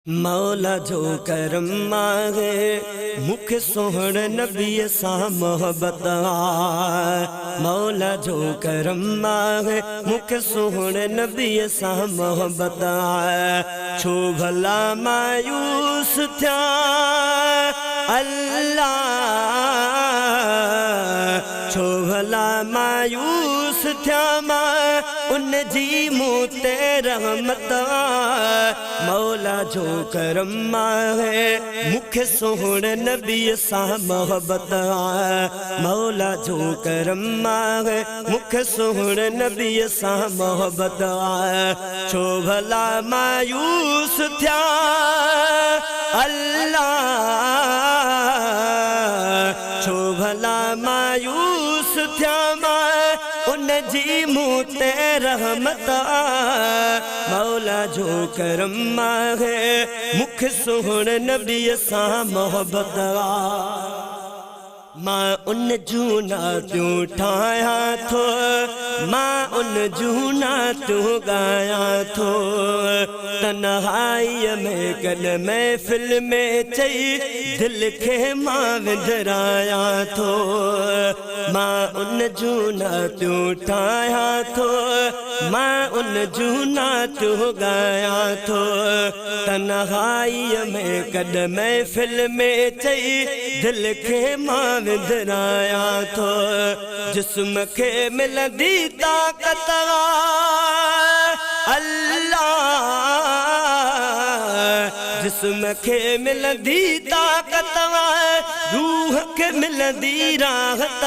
मौला जो करम मांगे मुख सोहण नबी सा मोहब्बत मौला जो करम मांगे मुख सोहण नबी सा मोहब्बत छो भला मायूस थिया अल्लाह छो भला मायूस थिया मां उन जी मूं ते रहमत मौला जो करम मांगे मुख सोहण नबी सा मोहब्बत मौला जो करम मांगे मुख सोहण नबी सा मोहब्बत छो भला मायूस थिया अल्लाह छो भला मायूस थिया मां उन जी मूं ते रहमत मौला जो करम मांगे मुख सोहण नबी सा मोहब्बत मां उन जूना त्यों ठाया थो मां उन जूना त्यों गाया थो तन्हाई में कल महफिल में चई दिल के मां विंदराया थो मां उन जूना त्यों ठाया थो मां उन जूना त्यों गाया थो तन्हाई में कद महफिल में चई दिल के मां विंदराया थो जिस्म के मिलंदी ताकत अल्लाह जिस्म के मिलंदी ताकत रूह के मिलंदी राहत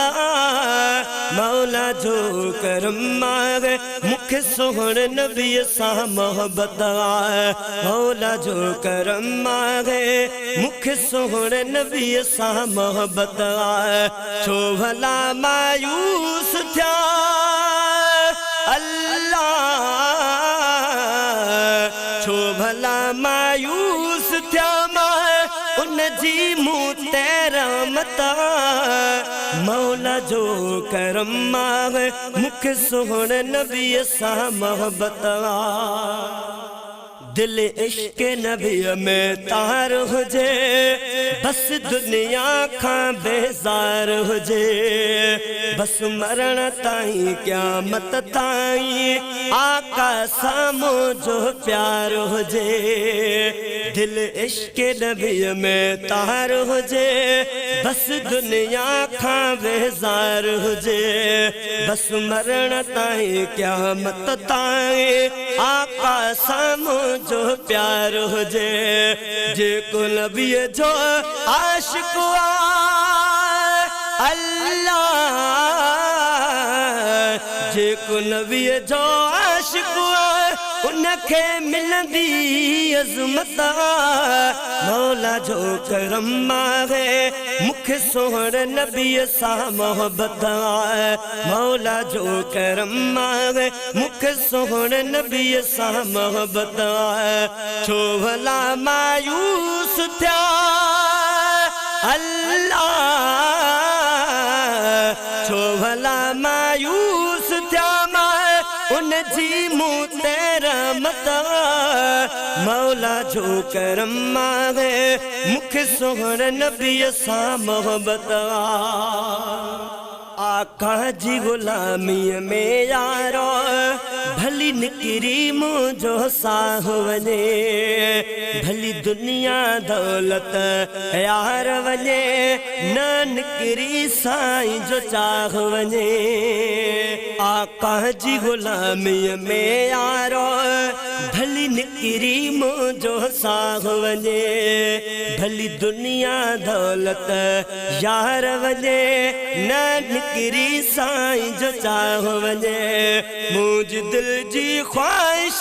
मौला जो करम मांगे मुख सोहण नबी सा मोहब्बत मौला जो करम मांगे मुख सोहण नबी सा मोहब्बत छो भला मायूस थिया अल्लाह छो भला मायूस थिया मां उन जी मूं ते रहमत मौला जो करम मांगे मुख सोहण नबी सा मोहब्बत दिल इश्क नबी में तार हुजे बस दुनिया खां बेजार हुजे बस मरण ताईं क़यामत ताईं आका सामो जो प्यार हुजे दिल इश्क नबी में तार हुजे बस दुनिया खां बेजार हुजे बस मरण ताईं क़यामत ताईं आका सामो जो प्यार हुजे जेको नबी जो आशिक अल्लाह जेको नबी जो आशिक उनखे मिलंदी अज़मत मौला जो करम मांगे मुख सोहण नबी सा मोहब्बत मौला जो करम मांगे मुख सोहण नबी सा मोहब्बत छो भला मायूस थिया अल्लाह छो भला मायूस थिया उन जी मूं ते रहमत मौला जो करम मांगे मुख सोहण नबी सा मोहब्बत आका जी गुलामी में यारो भली निकरी मुझो साह वने भली दुनिया दौलत यार वने न निकरी साईं जो चाह वने आका जी गुलामी में यारो भली निकरी मुझो साह वने भली दुनिया दौलत यार वने न निकरी साईं जो चाह वने मुझ दिल जी ख्वाहिश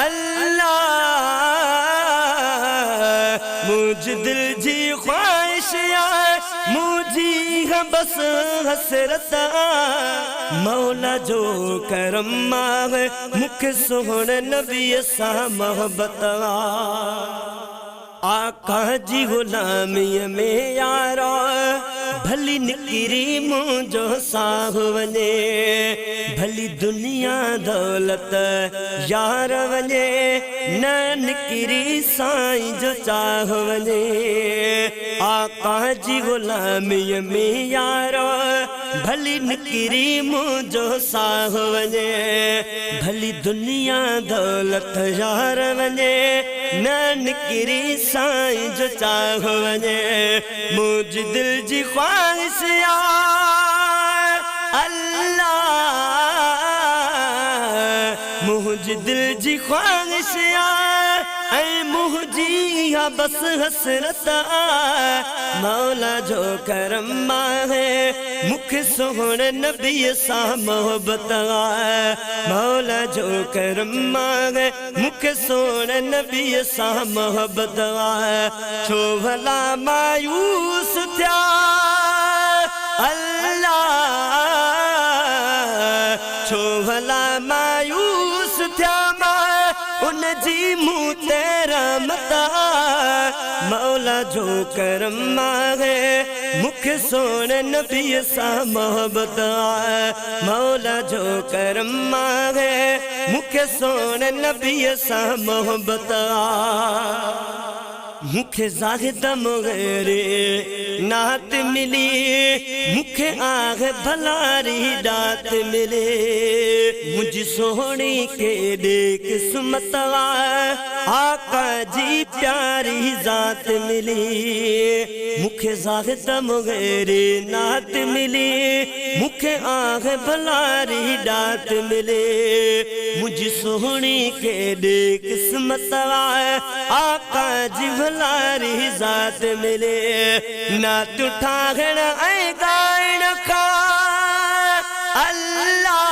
अल्लाह मुझ दिल जी ख्वाहिश मुझी बस हसरत मौला जो करम मांगे मुख सोहण नबी सा मोहब्बत आका जी गुलामी में यारो भली निकिरी मुंहिंजो साह वञे भली दुनिया दौलत यार वञे न निकिरी साईं जो चाह वञे आका जी गुलामीअ में यारो भली निकिरी मुंहिंजो साह वञे भली दुनिया दौलत यार वञे न निकिरी साईं जो चाह वञे मुंहिंजी दिल जी ख्वाहिश आ अल्लाह मुंहिंजी दिल जी ख्वाहिश आ ऐं मुंहिंजी हा बस हसरत मौला जो करम आहे मूंखे सोहणे नबीअ सां मोहबत मौला जो करम आहे मूंखे सोहणे नबीअ सां मोहबत छो भला मायूस थिया अल्लाह छो भला मायूस थिया उन जी मूं ते रहमत मौला जो करम आहे मूंखे सोहणे नबीअ सां मोहबत मौला जो करम आहे मूंखे सोहणे नबीअ सां मोहबत मुखे ज़ाहिद मुग़ैरे नात मिली मुखे आग भलारी दात मिले मुझी सोहणी के दे किस्मत आका जी प्यारी जात मिली मुखे ज़ाहिद मुग़ैरे नात मिली मुखे आग भलारी दात मिले मुझी सोहणी के दे किस्मत आका जी भलारी जात मिले नात ठाहण ऐं गाइण का अल्लाह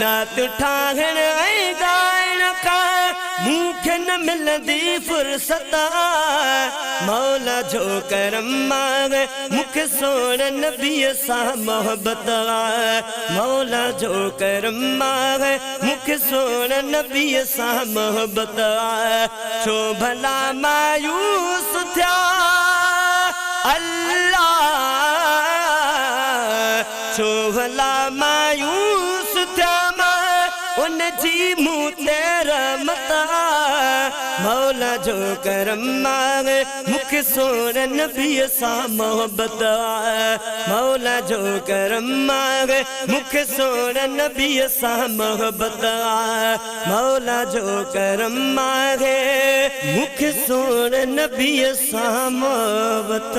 नात ठाहण ऐं गाइण का मूंखे न मिलंदी फुर्सत मौला जो करम आहे मूंखे सोहणे नबीअ सां मोहबत मौला जो करम आहे मूंखे सोहणे नबीअ सां मोहबत छो भला मायूस थिया अल्लाह छो भला मायूस थिया उन जी मूं ते रहमत मौला जो करम आहे मूंखे सोहणे नबीअ सां मोहबत मौला जो करम आहे मूंखे सोहणे नबीअ सां मोहबत मौला जो करम आहे मूंखे सोहणे नबीअ सां मोहबत